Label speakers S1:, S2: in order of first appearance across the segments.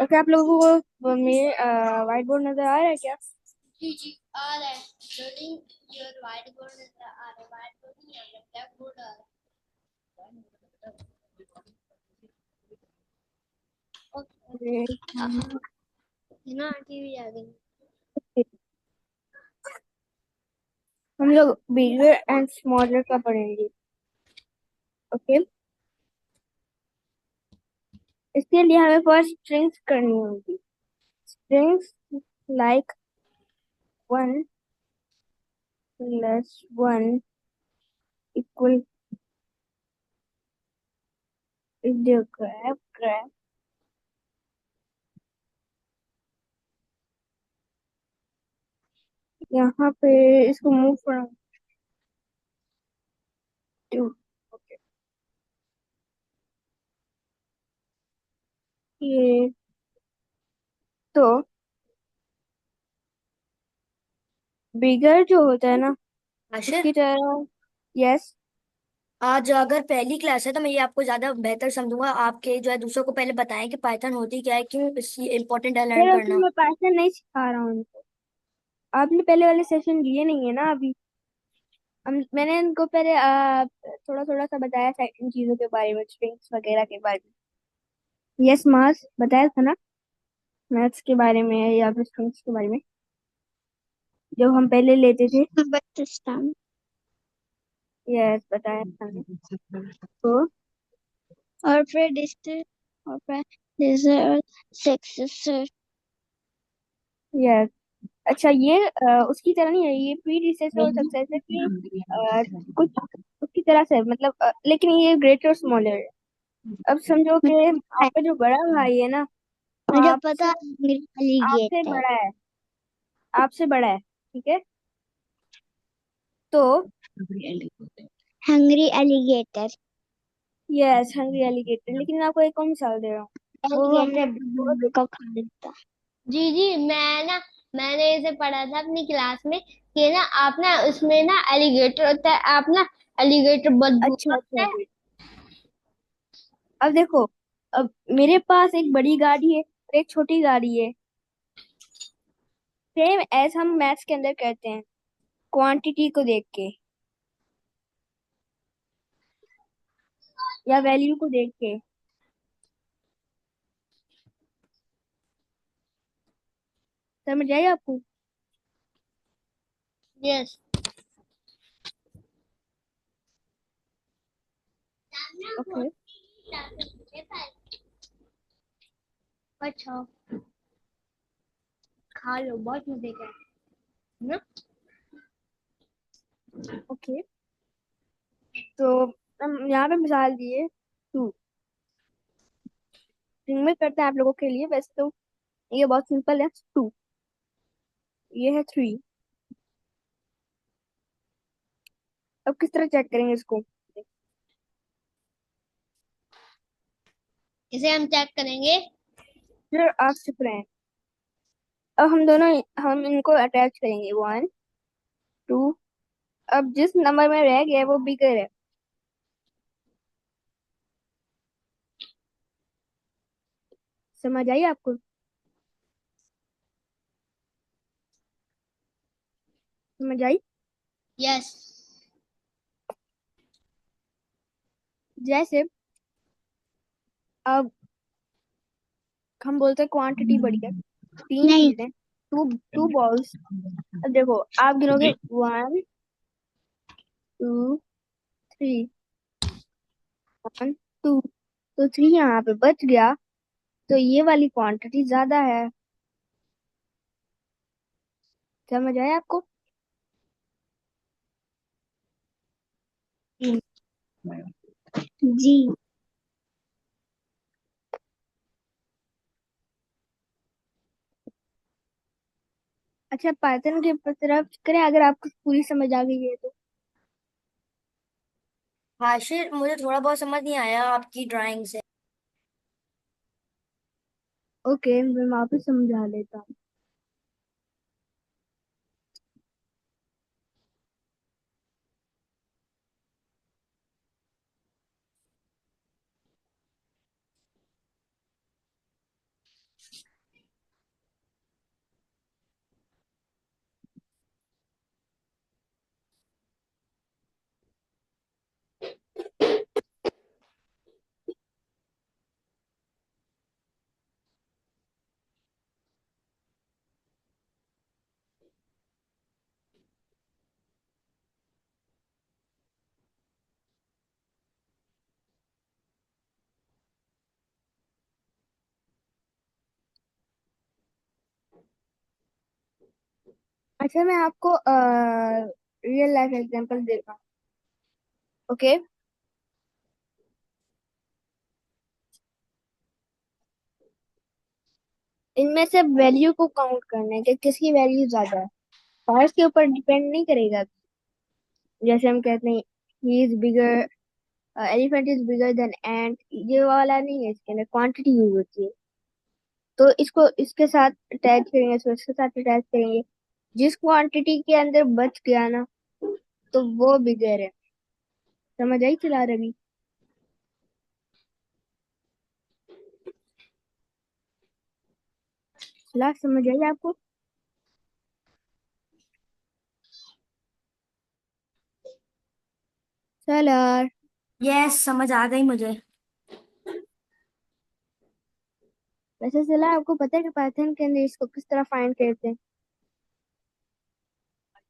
S1: Okay, आप लोगों को मेरे व्हाइट बोर्ड नजर आ रहा है क्या?
S2: जी जी आ रहा है। लोडिंग योर व्हाइट बोर्ड आ रहा है। व्हाइट बोर्ड नहीं आ रहा, ब्लैक बोर्ड आ रहा है। ओके।
S1: ये,
S2: है ना, टीवी आ गई।
S1: हम लोग बिगर एंड स्मॉलर का पढ़ेंगे। ओके, इसके लिए हमें फर्स्ट स्ट्रिंग्स करनी होगी। Strings like 1 + 1 equal graph. यहाँ पे इसको मूव फ्रॉम टू। ओके, ये तो बिगर जो होता है ना,
S3: आशिर,
S1: उसकी तरह। यस।
S3: आज अगर पहली क्लास है तो मैं ये आपको ज्यादा बेहतर समझूंगा। आपके जो है दूसरों को पहले बताएं कि पाइथन होती क्या है, क्यों इसकी इम्पोर्टेंट है लर्न
S1: फिर अभी
S3: करना।
S1: मैं पाइथन नहीं सिखा रहा हूँ उनको। आपने पहले वाले सेशन लिए नहीं है ना अभी। मैंने इनको पहले थोड़ा थोड़ा सा बताया था इन चीजों के बारे में, स्ट्रिंग्स वगैरह के बारे में। यस, मास बताया था ना, मैथ्स के बारे में या फिर स्ट्रिंग्स के बारे में, जो हम पहले लेते थे।
S2: पाकिस्तान।
S1: यस, बताया था ना। तो
S2: और फिर डिस्ट्रिक्ट और फिर रिजल्ट सक्सेसर।
S1: यस। अच्छा, ये उसकी तरह नहीं है, ये प्री डिसेसर और सक्सेसर की कुछ उसकी तरह से है, मतलब लेकिन ये ग्रेटर और स्मॉलर है। अब समझो कि आपका जो बड़ा भाई है ना, वो
S2: मुझे
S1: आपसे
S2: पता है, मेरी
S1: आपसे
S2: एलिगेटर।
S1: बड़ा है। आपसे बड़ा है, ठीक है। तो
S2: hungry alligator.
S1: Yes, hungry alligator. लेकिन मैं आपको एक और मिसाल दे रहा हूँ। वो हम
S2: एलिगेटर को खा लेता। जी जी, मैंने इसे पढ़ा था अपनी क्लास में कि ना आप ना उसमें ना एलिगेटर होता है, आप ना एलिगेटर बदबू
S1: अच्छा
S2: होता
S1: अच्छा,
S2: है।
S1: अब देखो, अब मेरे पास एक बड़ी गाड़ी है और एक छोटी गाड़ी है। सेम एज हम मैथ्स के अंदर करते हैं, क्वांटिटी को देख के या वैल्यू को देख के। समझ आई आपको?
S2: यस।
S1: ओके।
S2: अच्छा, खा लो, बहुत मजे का है ना।
S1: ओके, तो हम यहाँ पे मिसाल दिए टू। में करते हैं आप लोगों के लिए, वैसे तो ये बहुत सिंपल है। टू, ये है थ्री। अब किस तरह चेक करेंगे इसको?
S2: इसे हम चेक करेंगे।
S1: फिर आप सिर्फ रहे हैं। अब हम इनको अटैच करेंगे, 1 2। अब जिस नंबर में रह गया वो बिगर है। समझ आई आपको? समझ आई?
S2: यस।
S1: जैसे अब हम बोलते हैं क्वांटिटी बड़ी है, तीन
S2: नहीं।
S1: चीजें, टू टू बॉल्स। अब देखो, आप गिनोगे 1 2 3, 1 2, तो थ्री यहाँ पे बच गया। तो ये वाली क्वांटिटी ज्यादा है। समझ आया आपको?
S2: जी।
S1: अच्छा, पाइथन की तरफ करें, अगर आपको पूरी समझ आ गई है तो।
S3: आशिर, मुझे थोड़ा बहुत समझ नहीं आया आपकी ड्राइंग से।
S1: ओके, मैं वापस समझा लेता हूँ। अच्छा, मैं आपको रियल लाइफ एग्जांपल देता हूँ। ओके, इनमें से वैल्यू को काउंट करना है कि किसकी वैल्यू ज्यादा है। साइज के ऊपर डिपेंड नहीं करेगा। जैसे हम कहते हैं he is bigger, elephant is bigger than ant, ये वाला नहीं है, इसके अंदर क्वांटिटी यूज होती है। तो इसको इसके साथ अटैच करेंगे, इसको इसके साथ अटैच करेंगे। जिस क्वांटिटी के अंदर बच गया ना, तो वो बिगर है। समझ आई चला रवि? चला, समझ आई आपको? चला।
S3: यस, समझ आ गई मुझे।
S1: वैसे चला, आपको पता है कि पाइथन के अंदर इसको किस तरह फाइंड करते हैं?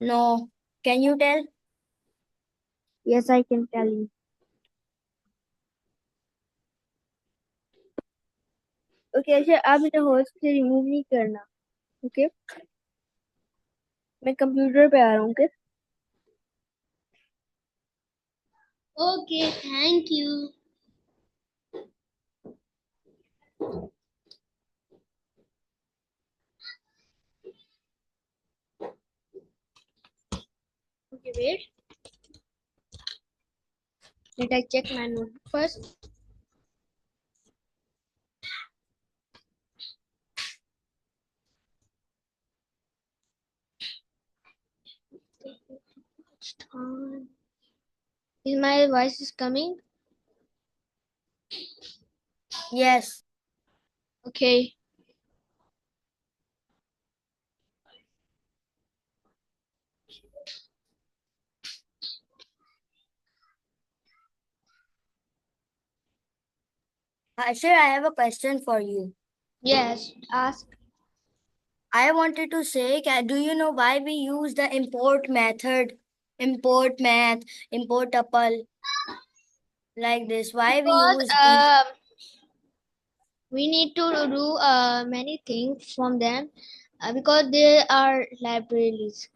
S3: No, can you tell?
S1: Yes, I can tell you. Okay, अच्छा, आप इसे होस्ट से रिमूव नहीं करना। ओके, मैं कंप्यूटर पे आ रहा हूँ।
S2: Okay, thank you.
S1: Okay, wait, let I check my notebook first. Is my voice is coming?
S3: Yes.
S1: Okay.
S3: Ashir, I have a question for you.
S1: Yes, ask.
S3: I wanted to say, do you know why we use the import method, import math, import tuple, like this? Why we
S1: Because
S3: use these?
S1: we need to do many things from them, because they are libraries.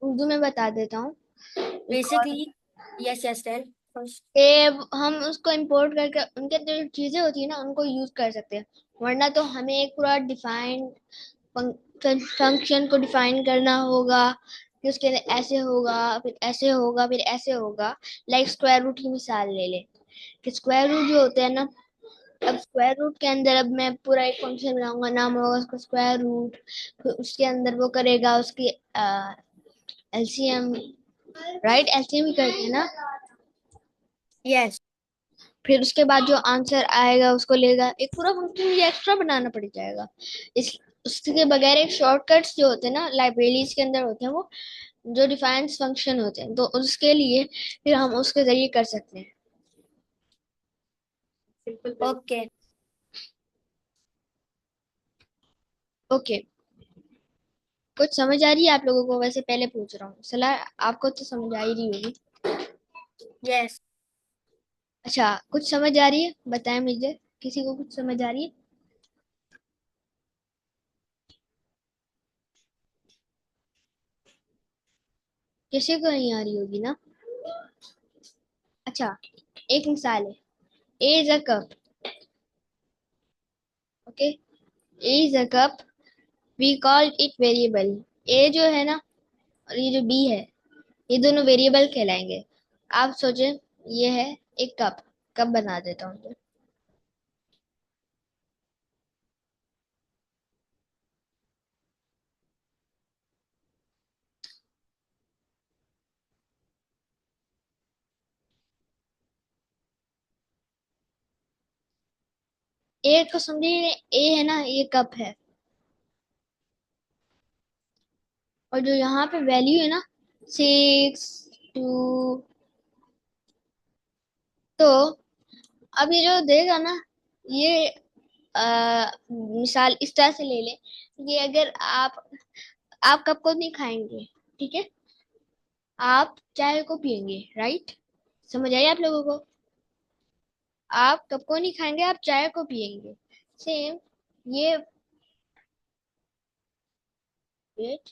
S1: Urdu में बता देता हूँ। Because
S3: Basically, yes, yes, tell first.
S1: ये हम उसको import करके उनके जो चीजें होती है ना, उनको यूज कर सकते हैं। वरना तो हमें एक पूरा डिफाइंड फंक्शन को डिफाइन करना होगा कि उसके अंदर ऐसे होगा, फिर ऐसे होगा, फिर ऐसे होगा। लाइक स्क्वायर रूट की मिसाल ले ले, कि स्क्वायर रूट जो होते हैं ना, अब स्क्वायर रूट के अंदर अब मैं पूरा एक फंक्शन बनाऊंगा, नाम होगा उसका स्क्वायर रूट। फिर उसके अंदर वो करेगा उसकी एलसीएम, राइट? एलसीएम ही करते हैं ना।
S3: Yes,
S1: फिर उसके बाद जो आंसर आएगा उसको लेगा, एक पूरा फंक्शन मुझे एक्स्ट्रा बनाना पड़ जाएगा। इस उसके बगैर एक शॉर्टकट्स जो होते हैं ना, लाइब्रेरीज के अंदर होते हैं, वो जो डिफाइंस फंक्शन होते हैं, तो उसके लिए फिर हम उसके जरिए कर सकते हैं।
S3: okay.
S1: ओके, कुछ समझ आ रही है आप लोगों को? वैसे पहले पूछ रहा हूँ, सलाह आपको तो समझ आ ही रही होगी।
S3: Yes.
S1: अच्छा, कुछ समझ आ रही है? बताएं मुझे, किसी को कुछ समझ आ रही है? किसी को नहीं आ रही होगी ना? अच्छा, एक मिसाल है। A is a cup. Okay, A is a cup, we call it variable. A जो है ना, और ये जो बी है, ये दोनों वेरिएबल कहलाएंगे। आप सोचें, ये है एक कप। कप बना देता हूँ तो ए को समझिए, ए है ना, ये कप है। और जो यहाँ पे वैल्यू है ना, 6 2, तो अब ये जो देगा ना, ये मिसाल इस तरह से ले ले कि अगर आप कप को नहीं खाएंगे, ठीक है, आप चाय को पियेंगे, राइट? समझ आई आप लोगों को? आप कप को नहीं खाएंगे, आप चाय को पियेंगे। सेम, ये
S2: वेट,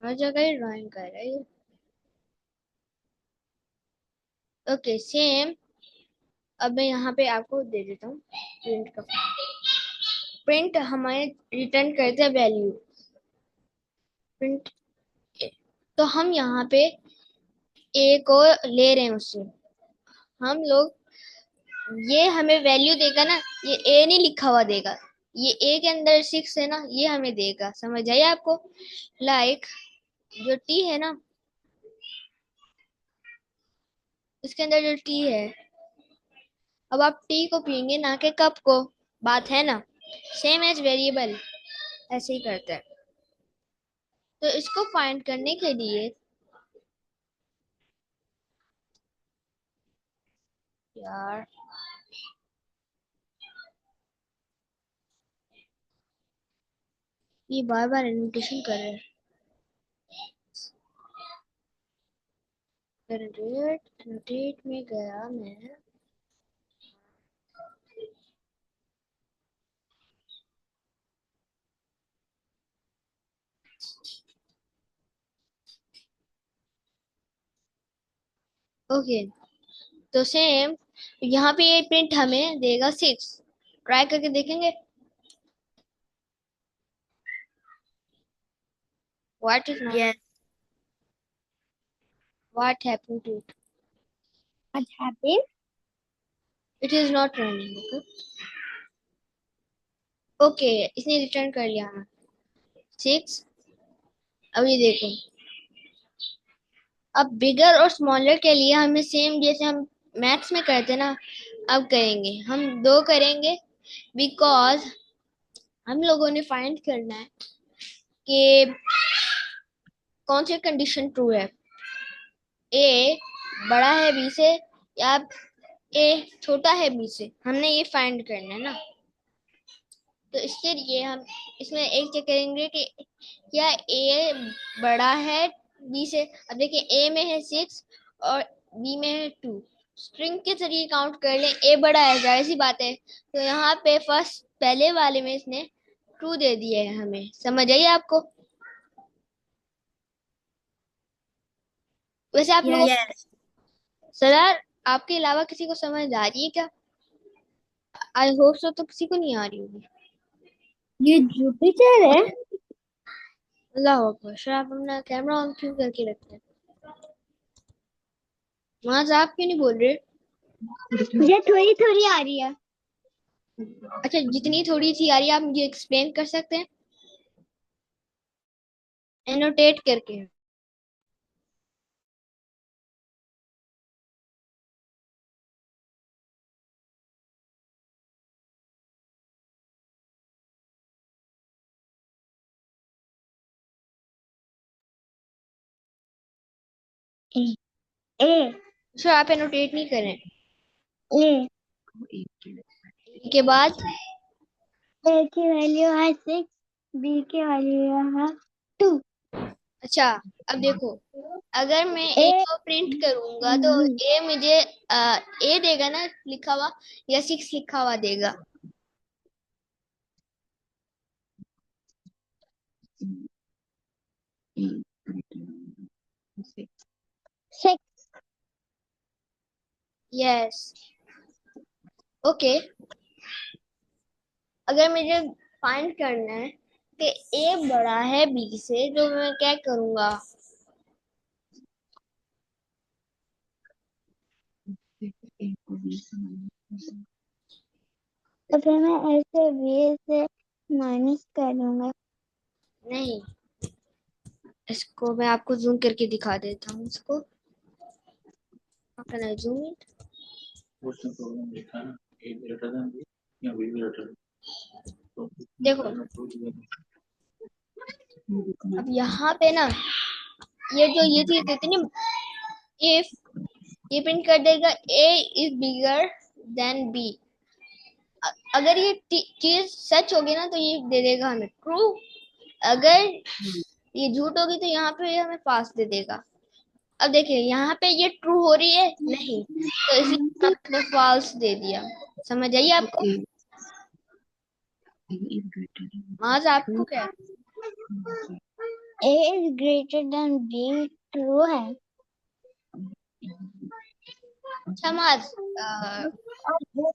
S2: हर जगह ही ड्राइंग कर रहा है। ओके सेम, अब मैं यहाँ पे आपको दे देता हूँ प्रिंट का। प्रिंट हमारे रिटर्न करते हैं वैल्यू प्रिंट, तो हम यहाँ पे ए को ले रहे हैं उससे। हम लोग, ये हमें वैल्यू देगा ना, ये ए नहीं लिखा हुआ देगा, ये ए के अंदर 6 है ना, ये हमें देगा। समझ आइए आपको? लाइक जो टी है ना, इसके अंदर जो टी है, अब आप टी को पियेंगे ना कि कप को, बात है ना? सेम एज वेरिएबल ऐसे ही करते हैं। तो इसको फाइंड करने के लिए यार, ये बार बार एनोटेशन कर रहे हैं। एनोटेट में गया मैं, ओके। तो सेम यहाँ पे ये प्रिंट हमें देगा 6। ट्राई करके देखेंगे what is not,
S3: Yes.
S2: What happened to it,
S1: What happened?
S2: It is not running. Okay okay, इसने रिटर्न कर लिया हमें 6। अब ये देखो, अब बिगर और स्मॉलर के लिए हमें सेम जैसे हम मैथ्स में करते ना, अब करेंगे हम 2 करेंगे, बिकॉज हम लोगों ने फाइंड करना है कि कौन सी कंडीशन ट्रू है, ए बड़ा है बी से या ए छोटा है बी से, हमने ये फाइंड करना है ना। तो इसके लिए हम इसमें एक चेक करेंगे कि क्या ए बड़ा है बी से। अब देखिए, ए में है 6 और बी में है 2, स्ट्रिंग के जरिए काउंट कर लें, ए बड़ा है, जाहिर सी बात है। तो यहाँ पे फर्स्ट पहले वाले में इसने ट्रू दे दिया है हमें। समझ आइए आपको? वैसे आप लोगों,
S3: Yes.
S2: सर आपके अलावा किसी को समझ आ रही है क्या? आई होप सो, तो किसी को नहीं आ रही होगी।
S1: ये जुपिटर है।
S2: अल्लाह अकबर, सर आप अपना कैमरा ऑन क्यों करके रखते हैं? वहां से आप क्यों नहीं बोल रहे?
S1: मुझे थोड़ी थोड़ी आ रही है।
S2: अच्छा, जितनी थोड़ी सी आ रही है आप मुझे एक्सप्लेन कर सकते हैं एनोटेट करके?
S1: ए ए
S2: सर आप एनोटेट नहीं करें
S1: ए
S2: के बाद।
S1: ए की वैल्यू है 6, बी की वैल्यू है 2।
S2: अच्छा, अब देखो, अगर मैं ए
S1: ए
S2: को प्रिंट करूंगा तो ए मुझे ए देगा ना लिखा हुआ, या 6 लिखा हुआ देगा?
S1: 6।
S2: यस। ओके, अगर मुझे फाइंड करना है कि ए बड़ा है बी से, तो मैं क्या करूंगा?
S1: तो फिर मैं ऐसे बी से माइनस करूंगा।
S2: नहीं, इसको मैं आपको जूम करके दिखा देता हूँ। इसको जूम इन, देखो अब यहाँ पे ना, ये चीज देती ना, इफ ये प्रिंट कर देगा ए इज बिगर देन बी। अगर ये चीज सच होगी ना तो ये दे देगा हमें ट्रू, अगर ये झूठ होगी तो यहाँ पे हमें फाल्स दे देगा। अब देखिए यहाँ पे ये ट्रू हो रही है नहीं, तो इसलिए आपने फॉल्स दे दिया। समझ आइए आपको?
S4: Okay. A is greater than
S2: आज आपको क्या है?
S3: A is greater than B true है
S2: अच्छा माज,
S3: और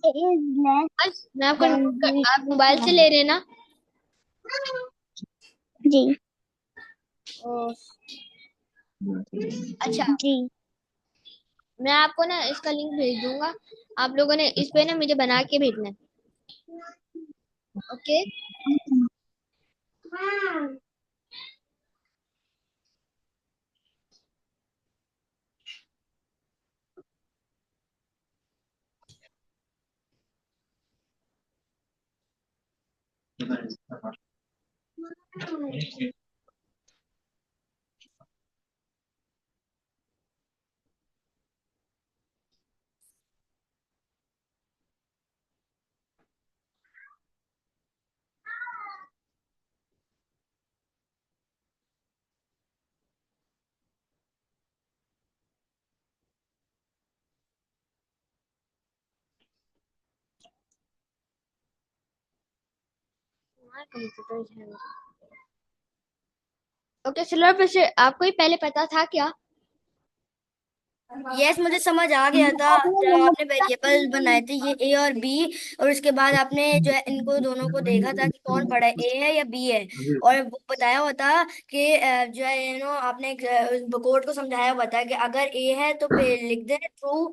S3: A is less
S2: आज मैं आपको
S3: than B
S2: आप मोबाइल से ले रहे हैं ना?
S3: जी
S2: ओ, अच्छा,
S3: जी
S2: मैं आपको ना इसका लिंक भेज दूंगा, आप लोगों ने इस पे ना मुझे बना के भेजना है। ओके। ओके चलो, वैसे आपको ही पहले पता था क्या?
S3: यस मुझे समझ आ गया था जब आपने वेरिएबल बनाए थे ये ए और बी और उसके बाद आपने जो है इनको दोनों को देखा था कि कौन बड़ा है ए है या बी है और वो बताया हुआ था कि जो है आपने कोड को समझाया हुआ था कि अगर ए है तो पे लिख दे ट्रू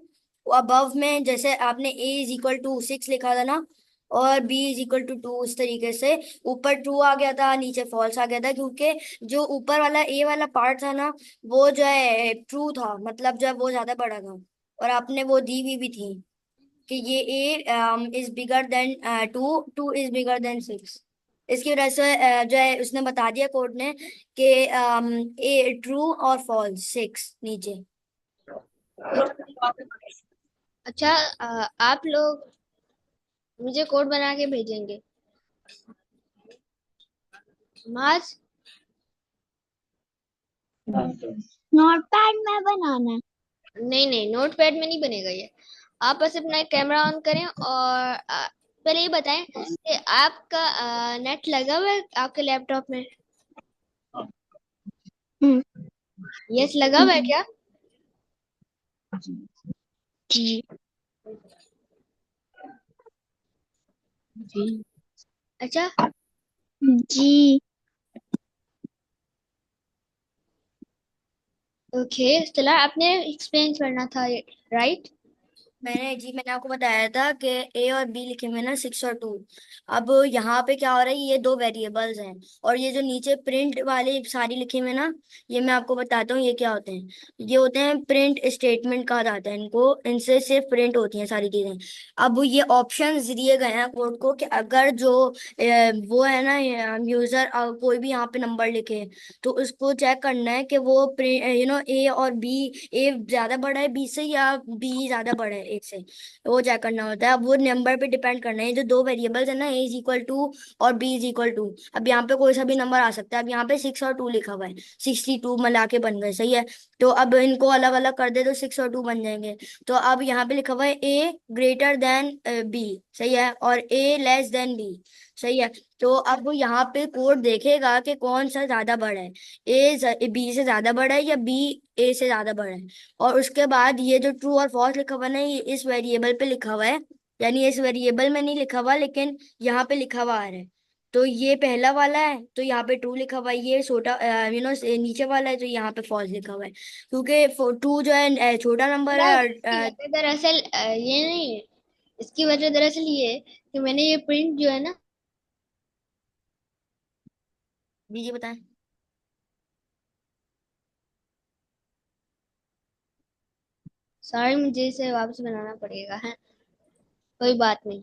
S3: अबव में जैसे आपने ए इज इक्वल टू 6 लिखा था ना और बी इज इक्वल टू 2 उस तरीके से ऊपर ट्रू आ गया था नीचे फॉल्स आ गया था क्योंकि जो ऊपर वाला ए वाला पार्ट था ना वो जो है ट्रू था मतलब जो है वो ज्यादा बड़ा था और आपने वो दी हुई भी थी कि ये A is bigger than 2 2 is bigger than 6 इसकी वजह से जो है उसने बता दिया कोड ने कि ए ट्रू और फॉल्स 6 नीचे।
S2: अच्छा, आप लोग मुझे कोड बना के भेजेंगे। माज,
S3: नोटपैड में बनाना है
S2: नहीं नहीं, नोट पैड में नहीं बनेगा ये। आप बस अपना कैमरा ऑन करें और पहले ये बताएं कि आपका नेट लगा हुआ है आपके लैपटॉप में?
S3: हम्म,
S2: यस, लगा हुआ है क्या?
S3: जी
S4: जी
S2: अच्छा,
S3: जी
S2: ओके चला, आपने एक्सप्लेन करना था, राइट?
S3: मैंने आपको बताया था कि ए और बी लिखे हुए ना 6 और 2। अब यहाँ पे क्या हो रहा है ये दो वेरिएबल्स हैं और ये जो नीचे प्रिंट वाले सारी लिखे हुए ना ये मैं आपको बताता हूँ ये क्या होते हैं। ये होते हैं प्रिंट स्टेटमेंट कहा जाता है इनको इनसे सिर्फ प्रिंट होती हैं सारी चीजें। अब ये ऑप्शंस दिए गए हैं कोड को कि अगर जो वो है ना यूजर कोई भी यहाँ पे नंबर लिखे तो उसको चेक करना है कि वो ए और बी ए ज्यादा बड़ा है बी से या बी ज्यादा बड़ा है एक से वो चेक करना होता है। अब वो नंबर पे डिपेंड करना है जो दो वेरिएबल्स है ना ए इज इक्वल टू और बी इज इक्वल टू। अब यहाँ पे कोई सा भी नंबर आ सकता है अब यहाँ पे 6 और 2 लिखा हुआ है 62 मिला के बन गए सही है। तो अब इनको अलग अलग कर दे तो 6 और 2 बन जाएंगे। तो अब यहाँ पे लिखा हुआ है ए ग्रेटर देन बी सही है और ए लेस देन बी सही है। तो अब वो यहाँ पे कोड देखेगा कि कौन सा ज्यादा बड़ा है ए बी से ज्यादा बड़ा है या बी ए से ज्यादा बड़ा है। और उसके बाद ये जो ट्रू और फॉल्स लिखा हुआ है ना ये इस वेरिएबल पे लिखा हुआ है यानी इस वेरिएबल में नहीं लिखा हुआ लेकिन यहाँ पे लिखा हुआ आ रहा है। तो ये पहला वाला है तो यहाँ पे ट्रू लिखा हुआ है ये छोटा नीचे वाला है तो यहाँ पे फॉल्स लिखा हुआ है क्योंकि ट्रू जो है छोटा नंबर है
S2: यार,
S3: और
S2: इसकी वजह दरअसल ये नहीं है, इसकी वजह दरअसल ये है कि मैंने ये प्रिंट जो है ना,
S3: जी जी बताएं।
S2: सॉरी मुझे इसे वापस बनाना पड़ेगा है, कोई बात नहीं।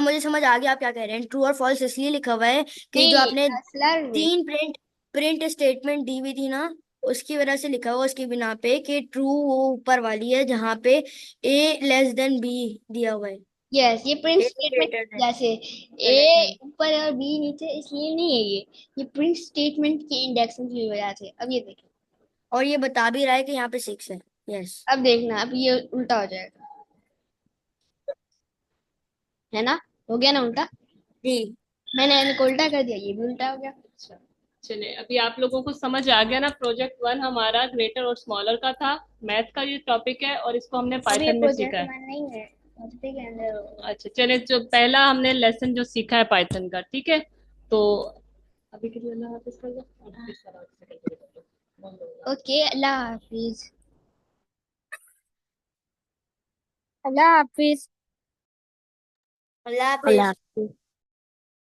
S3: मुझे समझ आ गया आप क्या कह रहे हैं ट्रू और फॉल्स इसलिए लिखा हुआ है कि जो
S2: नहीं,
S3: आपने
S2: असलर में
S3: तीन प्रिंट प्रिंट स्टेटमेंट दी हुई थी ना उसकी वजह से लिखा हुआ उसकी बिना पे कि ट्रू वो ऊपर वाली है जहाँ पे ए लेस देन बी दिया हुआ है
S2: यस, ये प्रिंट
S3: ए
S2: स्टेटमेंट
S3: ग्रेटर देन
S2: जैसे
S3: या लेस
S2: ए
S3: देन।
S2: ऊपर और बी नीचे इसलिए नहीं है ये प्रिंट स्टेटमेंट के इंडेक्सिंग की वजह से। अब ये देखिए,
S3: और ये बता भी रहा है कि यहाँ पे 6 है। यस।
S2: अब देखना, अब ये उल्टा हो जाएगा, है ना? हो गया ना उल्टा?
S3: जी।
S2: मैंने n को उल्टा कर दिया, ये भी उल्टा हो गया।
S5: अच्छा, चलिए अभी आप लोगों को समझ आ गया ना। प्रोजेक्ट 1 हमारा ग्रेटर और स्मॉलर का था, मैथ का ये टॉपिक है और इसको हमने
S2: अब ये
S5: पाइथन में सीखा
S2: प्रोजेक्ट
S5: है।
S2: वन नहीं है, उसी के अंदर होगा।
S5: अच्छा चलिए, जो पहला हमने लेसन जो सीखा है पाइथन का, ठीक है। तो अभी के लिए अल्लाह हाफिज कर दो।
S2: ओके, अल्लाह हाफिज।
S1: अल्लाह हाफिज।
S3: अल्लाह
S2: अल्लाह
S3: हाफिज।
S2: हाफिज।